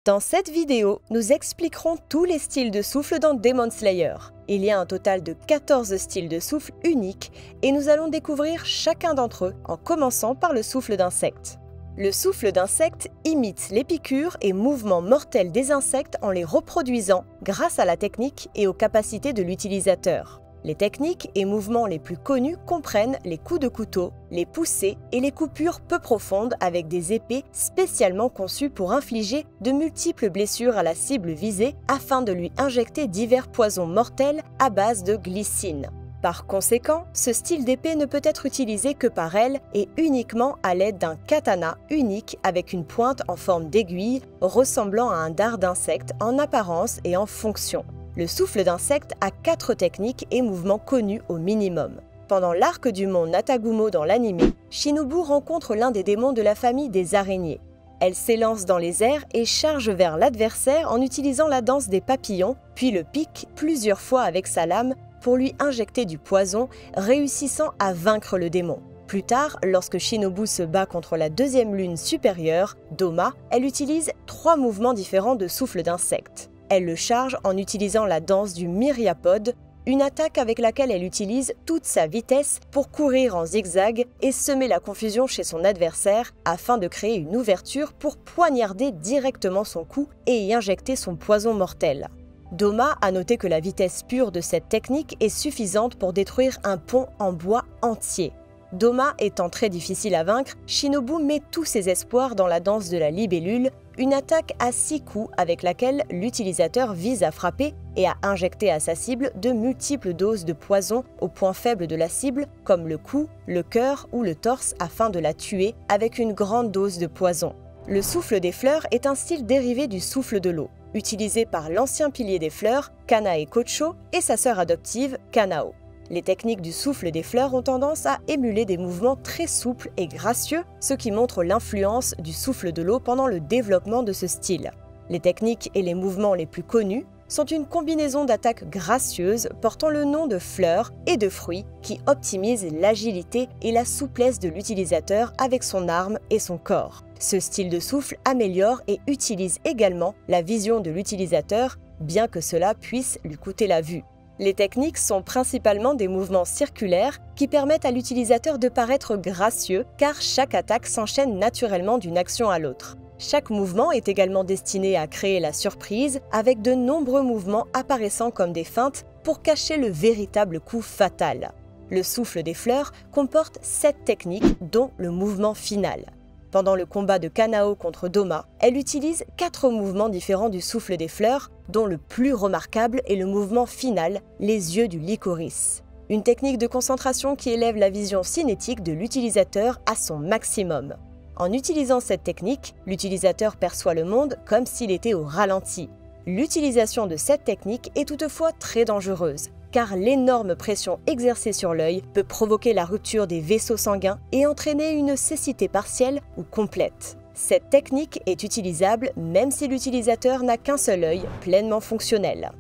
Dans cette vidéo, nous expliquerons tous les styles de souffle dans Demon Slayer. Il y a un total de 14 styles de souffle uniques et nous allons découvrir chacun d'entre eux en commençant par le souffle d'insecte. Le souffle d'insecte imite les piqûres et mouvements mortels des insectes en les reproduisant grâce à la technique et aux capacités de l'utilisateur. Les techniques et mouvements les plus connus comprennent les coups de couteau, les poussées et les coupures peu profondes avec des épées spécialement conçues pour infliger de multiples blessures à la cible visée afin de lui injecter divers poisons mortels à base de glycine. Par conséquent, ce style d'épée ne peut être utilisé que par elle et uniquement à l'aide d'un katana unique avec une pointe en forme d'aiguille ressemblant à un dard d'insecte en apparence et en fonction. Le souffle d'insecte a 4 techniques et mouvements connus au minimum. Pendant l'arc du mont Natagumo dans l'anime, Shinobu rencontre l'un des démons de la famille des araignées. Elle s'élance dans les airs et charge vers l'adversaire en utilisant la danse des papillons, puis le pique plusieurs fois avec sa lame pour lui injecter du poison, réussissant à vaincre le démon. Plus tard, lorsque Shinobu se bat contre la deuxième lune supérieure, Doma, elle utilise 3 mouvements différents de souffle d'insecte. Elle le charge en utilisant la danse du myriapode, une attaque avec laquelle elle utilise toute sa vitesse pour courir en zigzag et semer la confusion chez son adversaire afin de créer une ouverture pour poignarder directement son cou et y injecter son poison mortel. Doma a noté que la vitesse pure de cette technique est suffisante pour détruire un pont en bois entier. Doma étant très difficile à vaincre, Shinobu met tous ses espoirs dans la danse de la libellule, une attaque à 6 coups avec laquelle l'utilisateur vise à frapper et à injecter à sa cible de multiples doses de poison au point faible de la cible, comme le cou, le cœur ou le torse afin de la tuer avec une grande dose de poison. Le souffle des fleurs est un style dérivé du souffle de l'eau, utilisé par l'ancien pilier des fleurs, Kanae Kocho, et sa sœur adoptive, Kanao. Les techniques du souffle des fleurs ont tendance à émuler des mouvements très souples et gracieux, ce qui montre l'influence du souffle de l'eau pendant le développement de ce style. Les techniques et les mouvements les plus connus sont une combinaison d'attaques gracieuses portant le nom de fleurs et de fruits qui optimisent l'agilité et la souplesse de l'utilisateur avec son arme et son corps. Ce style de souffle améliore et utilise également la vision de l'utilisateur, bien que cela puisse lui coûter la vue. Les techniques sont principalement des mouvements circulaires qui permettent à l'utilisateur de paraître gracieux car chaque attaque s'enchaîne naturellement d'une action à l'autre. Chaque mouvement est également destiné à créer la surprise avec de nombreux mouvements apparaissant comme des feintes pour cacher le véritable coup fatal. Le souffle des fleurs comporte 7 techniques dont le mouvement final. Pendant le combat de Kanao contre Doma, elle utilise 4 mouvements différents du souffle des fleurs, dont le plus remarquable est le mouvement final, les yeux du licorice. Une technique de concentration qui élève la vision cinétique de l'utilisateur à son maximum. En utilisant cette technique, l'utilisateur perçoit le monde comme s'il était au ralenti. L'utilisation de cette technique est toutefois très dangereuse, car l'énorme pression exercée sur l'œil peut provoquer la rupture des vaisseaux sanguins et entraîner une cécité partielle ou complète. Cette technique est utilisable même si l'utilisateur n'a qu'un seul œil pleinement fonctionnel.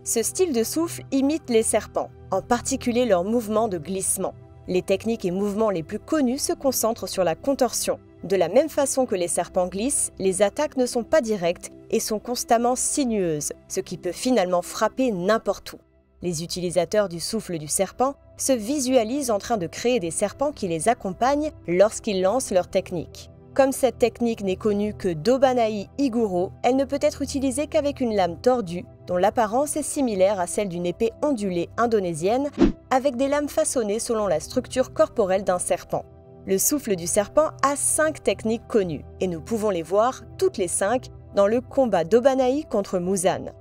Ce style de souffle imite les serpents, en particulier leurs mouvements de glissement. Les techniques et mouvements les plus connus se concentrent sur la contorsion. De la même façon que les serpents glissent, les attaques ne sont pas directes et sont constamment sinueuses, ce qui peut finalement frapper n'importe où. Les utilisateurs du souffle du serpent se visualisent en train de créer des serpents qui les accompagnent lorsqu'ils lancent leur technique. Comme cette technique n'est connue que d'Obanai Iguro, elle ne peut être utilisée qu'avec une lame tordue, dont l'apparence est similaire à celle d'une épée ondulée indonésienne, avec des lames façonnées selon la structure corporelle d'un serpent. Le souffle du serpent a 5 techniques connues, et nous pouvons les voir toutes les 5 dans le combat d'Obanai contre Muzan.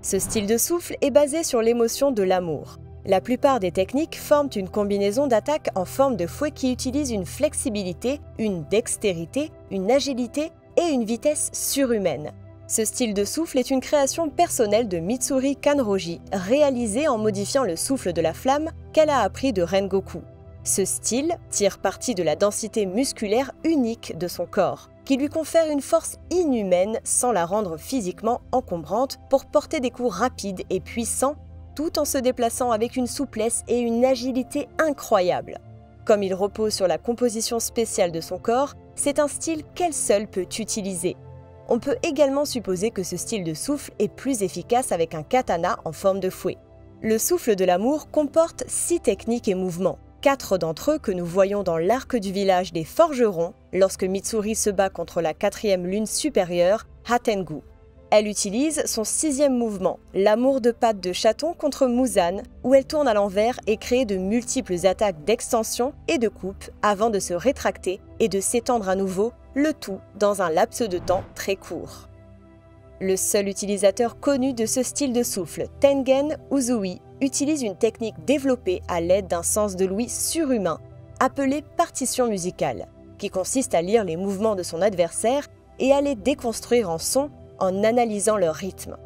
Ce style de souffle est basé sur l'émotion de l'amour. La plupart des techniques forment une combinaison d'attaques en forme de fouet qui utilise une flexibilité, une dextérité, une agilité et une vitesse surhumaine. Ce style de souffle est une création personnelle de Mitsuri Kanroji, réalisée en modifiant le souffle de la flamme qu'elle a appris de Rengoku. Ce style tire parti de la densité musculaire unique de son corps, qui lui confère une force inhumaine sans la rendre physiquement encombrante pour porter des coups rapides et puissants, tout en se déplaçant avec une souplesse et une agilité incroyables. Comme il repose sur la composition spéciale de son corps, c'est un style qu'elle seule peut utiliser. On peut également supposer que ce style de souffle est plus efficace avec un katana en forme de fouet. Le souffle de l'amour comporte 6 techniques et mouvements. 4 d'entre eux que nous voyons dans l'arc du village des forgerons lorsque Mitsuri se bat contre la 4e lune supérieure, Hatengu. Elle utilise son 6e mouvement, l'amour de pattes de chaton contre Muzan, où elle tourne à l'envers et crée de multiples attaques d'extension et de coupe avant de se rétracter et de s'étendre à nouveau, le tout dans un laps de temps très court. Le seul utilisateur connu de ce style de souffle, Tengen Uzui, utilise une technique développée à l'aide d'un sens de l'ouïe surhumain, appelée partition musicale, qui consiste à lire les mouvements de son adversaire et à les déconstruire en son en analysant leur rythme.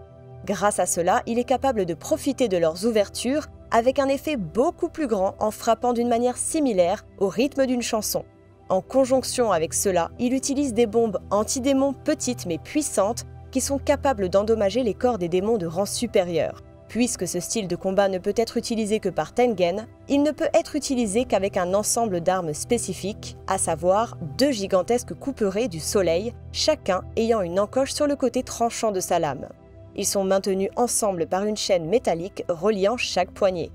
Grâce à cela, il est capable de profiter de leurs ouvertures avec un effet beaucoup plus grand en frappant d'une manière similaire au rythme d'une chanson. En conjonction avec cela, il utilise des bombes anti-démons petites mais puissantes qui sont capables d'endommager les corps des démons de rang supérieur. Puisque ce style de combat ne peut être utilisé que par Tengen, il ne peut être utilisé qu'avec un ensemble d'armes spécifiques, à savoir 2 gigantesques couperets du soleil, chacun ayant une encoche sur le côté tranchant de sa lame. Ils sont maintenus ensemble par une chaîne métallique reliant chaque poignée.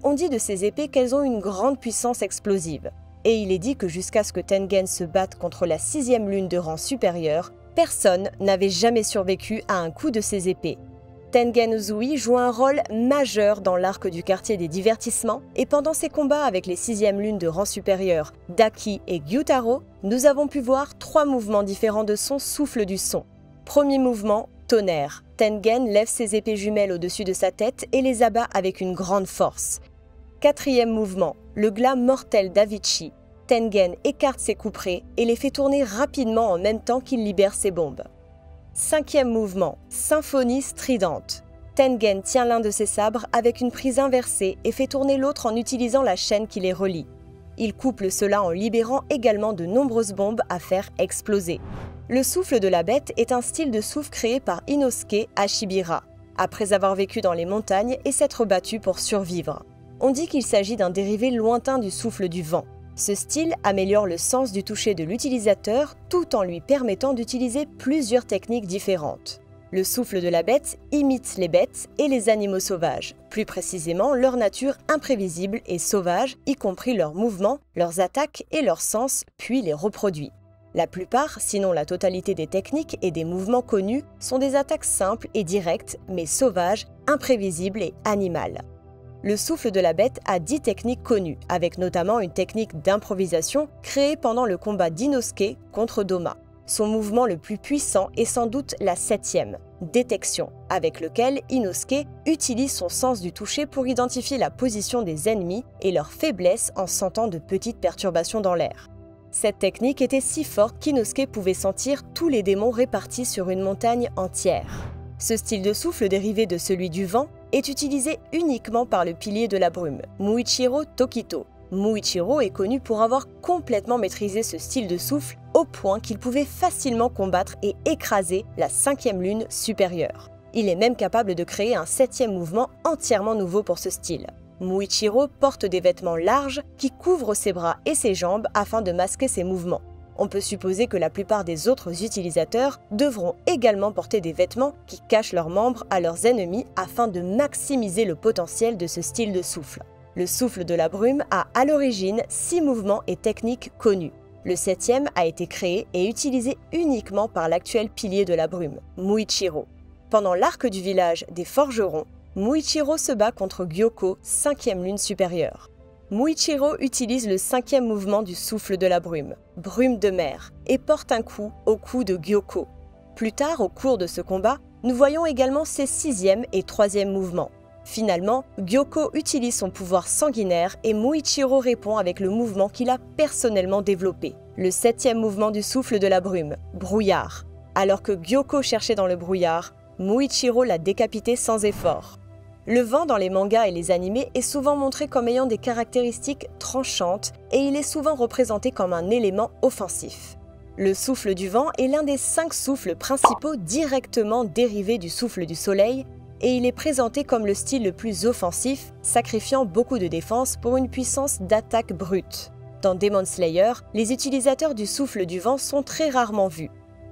On dit de ces épées qu'elles ont une grande puissance explosive, et il est dit que jusqu'à ce que Tengen se batte contre la 6e lune de rang supérieur, personne n'avait jamais survécu à un coup de ces épées. Tengen Uzui joue un rôle majeur dans l'arc du quartier des divertissements et pendant ses combats avec les 6e lunes de rang supérieur, Daki et Gyutaro, nous avons pu voir 3 mouvements différents de son souffle du son. Premier mouvement, tonnerre. Tengen lève ses épées jumelles au-dessus de sa tête et les abat avec une grande force. 4e mouvement, le glas mortel d'Avicii. Tengen écarte ses couperets et les fait tourner rapidement en même temps qu'il libère ses bombes. 5e mouvement, symphonie stridente. Tengen tient l'un de ses sabres avec une prise inversée et fait tourner l'autre en utilisant la chaîne qui les relie. Il couple cela en libérant également de nombreuses bombes à faire exploser. Le souffle de la bête est un style de souffle créé par Inosuke Ashibira, après avoir vécu dans les montagnes et s'être battu pour survivre. On dit qu'il s'agit d'un dérivé lointain du souffle du vent. Ce style améliore le sens du toucher de l'utilisateur tout en lui permettant d'utiliser plusieurs techniques différentes. Le souffle de la bête imite les bêtes et les animaux sauvages, plus précisément leur nature imprévisible et sauvage, y compris leurs mouvements, leurs attaques et leurs sens, puis les reproduit. La plupart, sinon la totalité des techniques et des mouvements connus, sont des attaques simples et directes, mais sauvages, imprévisibles et animales. Le souffle de la bête a 10 techniques connues, avec notamment une technique d'improvisation créée pendant le combat d'Inosuke contre Doma. Son mouvement le plus puissant est sans doute la 7e, détection, avec lequel Inosuke utilise son sens du toucher pour identifier la position des ennemis et leur faiblesse en sentant de petites perturbations dans l'air. Cette technique était si forte qu'Inosuke pouvait sentir tous les démons répartis sur une montagne entière. Ce style de souffle dérivé de celui du vent est utilisé uniquement par le pilier de la brume, Muichiro Tokito. Muichiro est connu pour avoir complètement maîtrisé ce style de souffle au point qu'il pouvait facilement combattre et écraser la 5e lune supérieure. Il est même capable de créer un 7e mouvement entièrement nouveau pour ce style. Muichiro porte des vêtements larges qui couvrent ses bras et ses jambes afin de masquer ses mouvements. On peut supposer que la plupart des autres utilisateurs devront également porter des vêtements qui cachent leurs membres à leurs ennemis afin de maximiser le potentiel de ce style de souffle. Le souffle de la brume a à l'origine 6 mouvements et techniques connus. Le 7e a été créé et utilisé uniquement par l'actuel pilier de la brume, Muichiro. Pendant l'arc du village des forgerons, Muichiro se bat contre Gyoko, 5e lune supérieure. Muichiro utilise le 5e mouvement du souffle de la brume, brume de mer, et porte un coup au cou de Gyoko. Plus tard, au cours de ce combat, nous voyons également ses 6e et 3e mouvements. Finalement, Gyoko utilise son pouvoir sanguinaire et Muichiro répond avec le mouvement qu'il a personnellement développé, le 7e mouvement du souffle de la brume, brouillard. Alors que Gyoko cherchait dans le brouillard, Muichiro l'a décapité sans effort. Le vent dans les mangas et les animés est souvent montré comme ayant des caractéristiques tranchantes et il est souvent représenté comme un élément offensif. Le souffle du vent est l'un des 5 souffles principaux directement dérivés du souffle du soleil et il est présenté comme le style le plus offensif, sacrifiant beaucoup de défense pour une puissance d'attaque brute. Dans Demon Slayer, les utilisateurs du souffle du vent sont très rarement vus.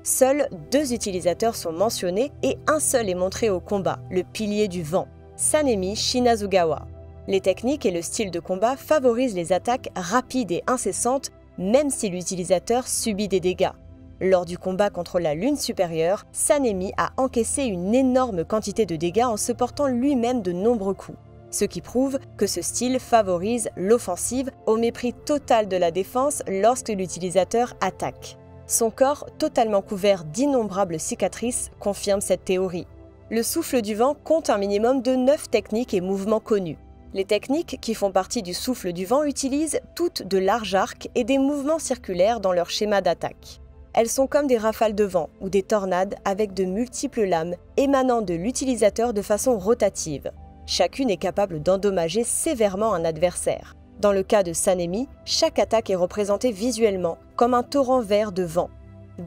Seuls 2 utilisateurs sont mentionnés et un seul est montré au combat, le pilier du vent, Sanemi Shinazugawa. Les techniques et le style de combat favorisent les attaques rapides et incessantes, même si l'utilisateur subit des dégâts. Lors du combat contre la lune supérieure, Sanemi a encaissé une énorme quantité de dégâts en se portant lui-même de nombreux coups, ce qui prouve que ce style favorise l'offensive au mépris total de la défense lorsque l'utilisateur attaque. Son corps, totalement couvert d'innombrables cicatrices, confirme cette théorie. Le souffle du vent compte un minimum de 9 techniques et mouvements connus. Les techniques qui font partie du souffle du vent utilisent toutes de larges arcs et des mouvements circulaires dans leur schéma d'attaque. Elles sont comme des rafales de vent ou des tornades avec de multiples lames émanant de l'utilisateur de façon rotative. Chacune est capable d'endommager sévèrement un adversaire. Dans le cas de Sanemi, chaque attaque est représentée visuellement comme un torrent vert de vent.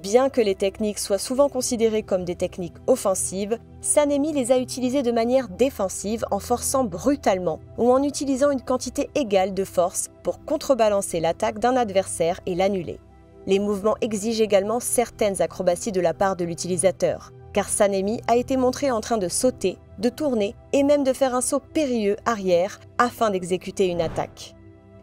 Bien que les techniques soient souvent considérées comme des techniques offensives, Sanemi les a utilisées de manière défensive en forçant brutalement ou en utilisant une quantité égale de force pour contrebalancer l'attaque d'un adversaire et l'annuler. Les mouvements exigent également certaines acrobaties de la part de l'utilisateur, car Sanemi a été montré en train de sauter, de tourner et même de faire un saut périlleux arrière afin d'exécuter une attaque.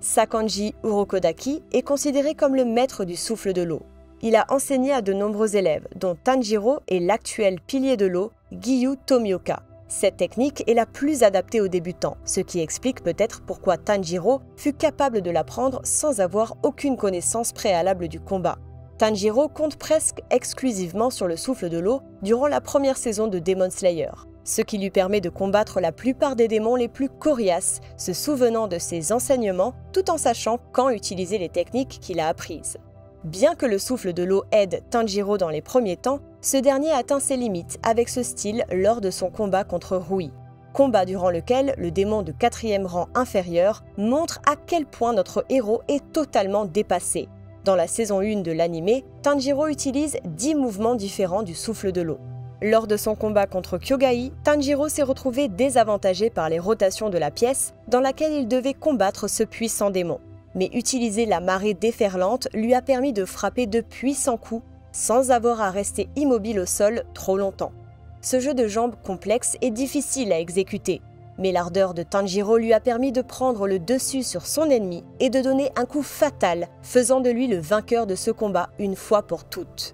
Sakanji Urokodaki est considéré comme le maître du souffle de l'eau. Il a enseigné à de nombreux élèves, dont Tanjiro et l'actuel pilier de l'eau, Giyu Tomioka. Cette technique est la plus adaptée aux débutants, ce qui explique peut-être pourquoi Tanjiro fut capable de l'apprendre sans avoir aucune connaissance préalable du combat. Tanjiro compte presque exclusivement sur le souffle de l'eau durant la première saison de Demon Slayer, ce qui lui permet de combattre la plupart des démons les plus coriaces, se souvenant de ses enseignements tout en sachant quand utiliser les techniques qu'il a apprises. Bien que le souffle de l'eau aide Tanjiro dans les premiers temps, ce dernier atteint ses limites avec ce style lors de son combat contre Rui. Combat durant lequel le démon de 4e rang inférieur montre à quel point notre héros est totalement dépassé. Dans la saison 1 de l'anime, Tanjiro utilise 10 mouvements différents du souffle de l'eau. Lors de son combat contre Kyogai, Tanjiro s'est retrouvé désavantagé par les rotations de la pièce dans laquelle il devait combattre ce puissant démon. Mais utiliser la marée déferlante lui a permis de frapper de puissants coups sans avoir à rester immobile au sol trop longtemps. Ce jeu de jambes complexe est difficile à exécuter, mais l'ardeur de Tanjiro lui a permis de prendre le dessus sur son ennemi et de donner un coup fatal, faisant de lui le vainqueur de ce combat une fois pour toutes.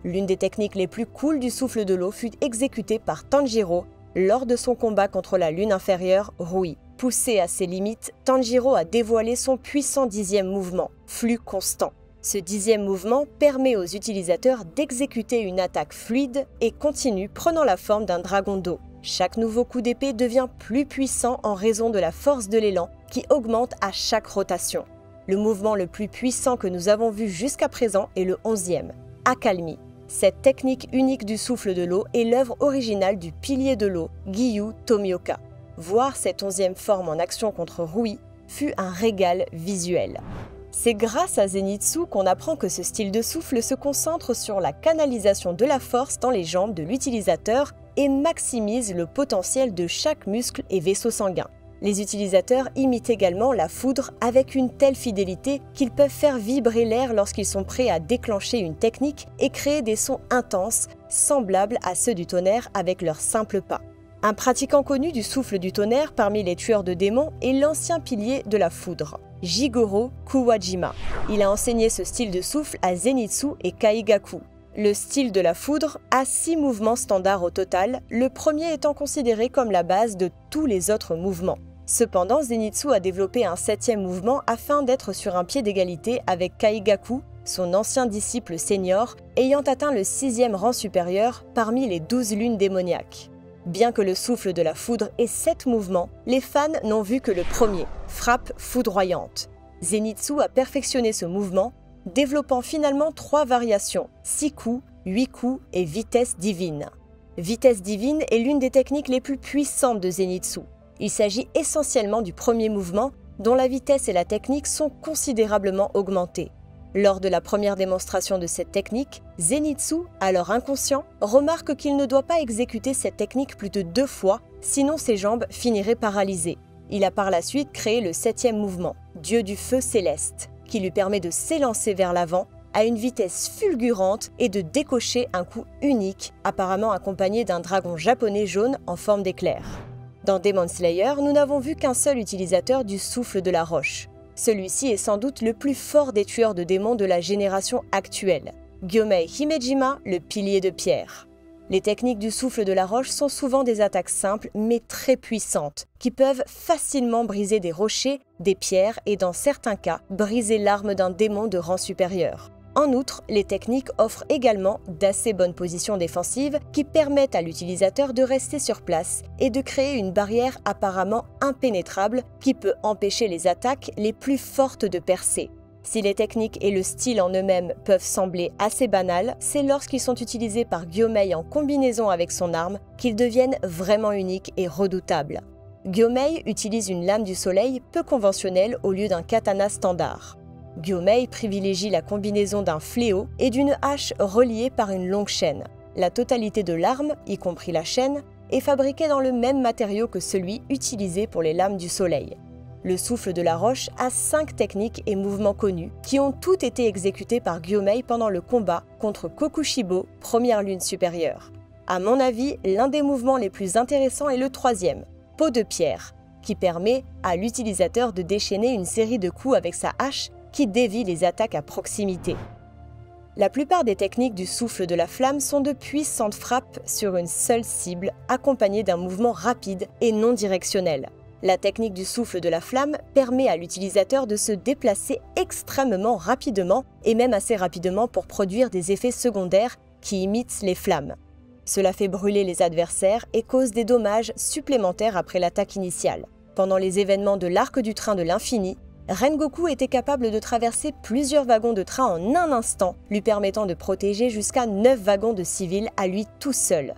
L'une des techniques les plus cool du souffle de l'eau fut exécutée par Tanjiro lors de son combat contre la lune inférieure, Rui. Poussé à ses limites, Tanjiro a dévoilé son puissant 10e mouvement, flux constant. Ce 10e mouvement permet aux utilisateurs d'exécuter une attaque fluide et continue prenant la forme d'un dragon d'eau. Chaque nouveau coup d'épée devient plus puissant en raison de la force de l'élan qui augmente à chaque rotation. Le mouvement le plus puissant que nous avons vu jusqu'à présent est le 11e, Akalmi. Cette technique unique du souffle de l'eau est l'œuvre originale du pilier de l'eau, Giyu Tomioka. Voir cette 11e forme en action contre Rui fut un régal visuel. C'est grâce à Zenitsu qu'on apprend que ce style de souffle se concentre sur la canalisation de la force dans les jambes de l'utilisateur et maximise le potentiel de chaque muscle et vaisseau sanguin. Les utilisateurs imitent également la foudre avec une telle fidélité qu'ils peuvent faire vibrer l'air lorsqu'ils sont prêts à déclencher une technique et créer des sons intenses, semblables à ceux du tonnerre avec leur simple pas. Un pratiquant connu du souffle du tonnerre parmi les tueurs de démons est l'ancien pilier de la foudre, Jigoro Kuwajima. Il a enseigné ce style de souffle à Zenitsu et Kaigaku. Le style de la foudre a 6 mouvements standards au total, le premier étant considéré comme la base de tous les autres mouvements. Cependant, Zenitsu a développé un 7e mouvement afin d'être sur un pied d'égalité avec Kaigaku, son ancien disciple senior, ayant atteint le 6e rang supérieur parmi les 12 lunes démoniaques. Bien que le souffle de la foudre ait 7 mouvements, les fans n'ont vu que le premier, frappe foudroyante. Zenitsu a perfectionné ce mouvement, développant finalement 3 variations, 6 coups, 8 coups et vitesse divine. Vitesse divine est l'une des techniques les plus puissantes de Zenitsu. Il s'agit essentiellement du premier mouvement, dont la vitesse et la technique sont considérablement augmentées. Lors de la première démonstration de cette technique, Zenitsu, alors inconscient, remarque qu'il ne doit pas exécuter cette technique plus de 2 fois, sinon ses jambes finiraient paralysées. Il a par la suite créé le 7e mouvement, Dieu du feu céleste, qui lui permet de s'élancer vers l'avant, à une vitesse fulgurante et de décocher un coup unique, apparemment accompagné d'un dragon japonais jaune en forme d'éclair. Dans Demon Slayer, nous n'avons vu qu'un seul utilisateur du souffle de la roche. Celui-ci est sans doute le plus fort des tueurs de démons de la génération actuelle, Gyomei Himejima, le pilier de pierre. Les techniques du souffle de la roche sont souvent des attaques simples mais très puissantes, qui peuvent facilement briser des rochers, des pierres et dans certains cas, briser l'arme d'un démon de rang supérieur. En outre, les techniques offrent également d'assez bonnes positions défensives qui permettent à l'utilisateur de rester sur place et de créer une barrière apparemment impénétrable qui peut empêcher les attaques les plus fortes de percer. Si les techniques et le style en eux-mêmes peuvent sembler assez banals, c'est lorsqu'ils sont utilisés par Gyomei en combinaison avec son arme qu'ils deviennent vraiment uniques et redoutables. Gyomei utilise une lame du soleil peu conventionnelle au lieu d'un katana standard. Gyomei privilégie la combinaison d'un fléau et d'une hache reliée par une longue chaîne. La totalité de l'arme, y compris la chaîne, est fabriquée dans le même matériau que celui utilisé pour les lames du soleil. Le souffle de la roche a 5 techniques et mouvements connus qui ont tous été exécutés par Gyomei pendant le combat contre Kokushibo, première lune supérieure. À mon avis, l'un des mouvements les plus intéressants est le 3e, peau de pierre, qui permet à l'utilisateur de déchaîner une série de coups avec sa hache qui dévie les attaques à proximité. La plupart des techniques du souffle de la flamme sont de puissantes frappes sur une seule cible, accompagnées d'un mouvement rapide et non directionnel. La technique du souffle de la flamme permet à l'utilisateur de se déplacer extrêmement rapidement et même assez rapidement pour produire des effets secondaires qui imitent les flammes. Cela fait brûler les adversaires et cause des dommages supplémentaires après l'attaque initiale. Pendant les événements de l'arc du train de l'infini, Rengoku était capable de traverser plusieurs wagons de train en un instant, lui permettant de protéger jusqu'à 9 wagons de civils à lui tout seul.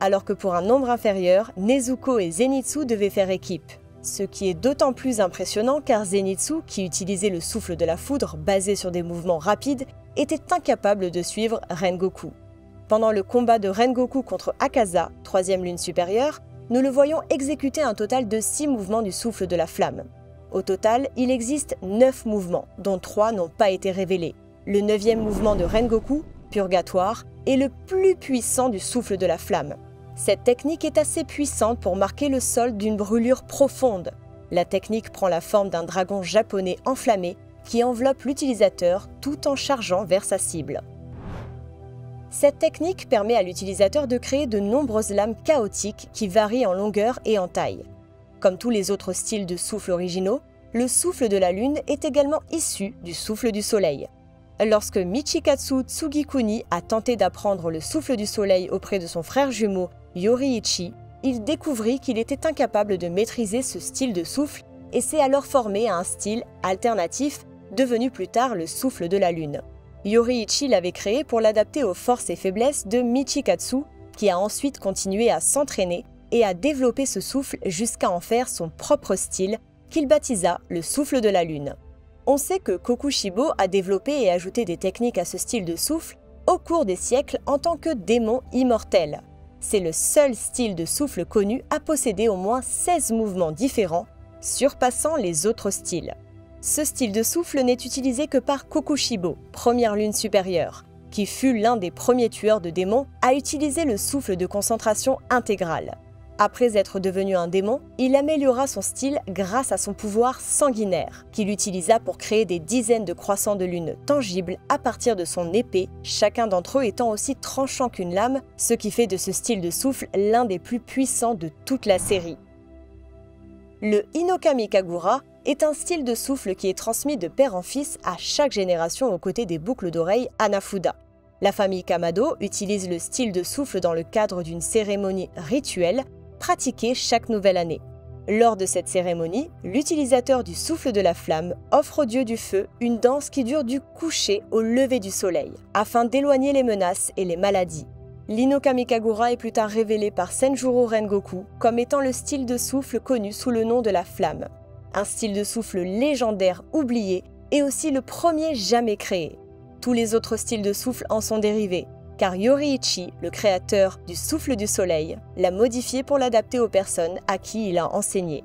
Alors que pour un nombre inférieur, Nezuko et Zenitsu devaient faire équipe. Ce qui est d'autant plus impressionnant car Zenitsu, qui utilisait le souffle de la foudre basé sur des mouvements rapides, était incapable de suivre Rengoku. Pendant le combat de Rengoku contre Akaza, 3e lune supérieure, nous le voyons exécuter un total de 6 mouvements du souffle de la flamme. Au total, il existe 9 mouvements, dont 3 n'ont pas été révélés. Le 9e mouvement de Rengoku, Purgatoire, est le plus puissant du souffle de la flamme. Cette technique est assez puissante pour marquer le sol d'une brûlure profonde. La technique prend la forme d'un dragon japonais enflammé qui enveloppe l'utilisateur tout en chargeant vers sa cible. Cette technique permet à l'utilisateur de créer de nombreuses lames chaotiques qui varient en longueur et en taille. Comme tous les autres styles de souffle originaux, le souffle de la lune est également issu du souffle du soleil. Lorsque Michikatsu Tsugikuni a tenté d'apprendre le souffle du soleil auprès de son frère jumeau Yoriichi, il découvrit qu'il était incapable de maîtriser ce style de souffle et s'est alors formé à un style alternatif devenu plus tard le souffle de la lune. Yoriichi l'avait créé pour l'adapter aux forces et faiblesses de Michikatsu, qui a ensuite continué à s'entraîner et à développer ce souffle jusqu'à en faire son propre style qu'il baptisa le souffle de la lune. On sait que Kokushibo a développé et ajouté des techniques à ce style de souffle au cours des siècles en tant que démon immortel. C'est le seul style de souffle connu à posséder au moins 16 mouvements différents, surpassant les autres styles. Ce style de souffle n'est utilisé que par Kokushibo, première lune supérieure, qui fut l'un des premiers tueurs de démons à utiliser le souffle de concentration intégrale. Après être devenu un démon, il améliora son style grâce à son pouvoir sanguinaire, qu'il utilisa pour créer des dizaines de croissants de lune tangibles à partir de son épée, chacun d'entre eux étant aussi tranchant qu'une lame, ce qui fait de ce style de souffle l'un des plus puissants de toute la série. Le Hinokami Kagura est un style de souffle qui est transmis de père en fils à chaque génération aux côtés des boucles d'oreilles Hanafuda. La famille Kamado utilise le style de souffle dans le cadre d'une cérémonie rituelle pratiquée chaque nouvelle année. Lors de cette cérémonie, l'utilisateur du souffle de la flamme offre au dieu du feu une danse qui dure du coucher au lever du soleil, afin d'éloigner les menaces et les maladies. L'Hinokami Kagura est plus tard révélé par Senjuro Rengoku comme étant le style de souffle connu sous le nom de la flamme. Un style de souffle légendaire oublié et aussi le premier jamais créé. Tous les autres styles de souffle en sont dérivés, car Yoriichi, le créateur du souffle du soleil, l'a modifié pour l'adapter aux personnes à qui il a enseigné.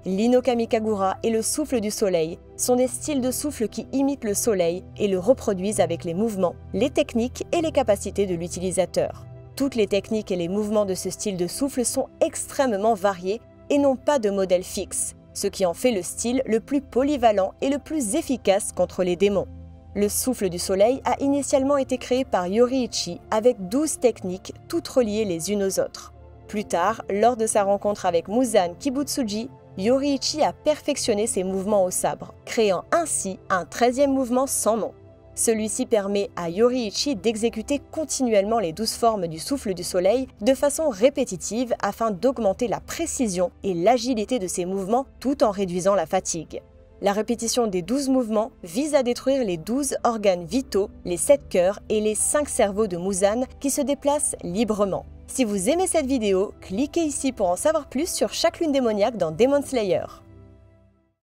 l'Ino Kamikagura et le souffle du soleil sont des styles de souffle qui imitent le soleil et le reproduisent avec les mouvements, les techniques et les capacités de l'utilisateur. Toutes les techniques et les mouvements de ce style de souffle sont extrêmement variés et n'ont pas de modèle fixe, ce qui en fait le style le plus polyvalent et le plus efficace contre les démons. Le souffle du soleil a initialement été créé par Yoriichi avec 12 techniques toutes reliées les unes aux autres. Plus tard, lors de sa rencontre avec Muzan Kibutsuji, Yoriichi a perfectionné ses mouvements au sabre, créant ainsi un 13e mouvement sans nom. Celui-ci permet à Yoriichi d'exécuter continuellement les 12 formes du souffle du soleil de façon répétitive afin d'augmenter la précision et l'agilité de ses mouvements tout en réduisant la fatigue. La répétition des 12 mouvements vise à détruire les 12 organes vitaux, les 7 cœurs et les 5 cerveaux de Muzan qui se déplacent librement. Si vous aimez cette vidéo, cliquez ici pour en savoir plus sur chaque lune démoniaque dans Demon Slayer.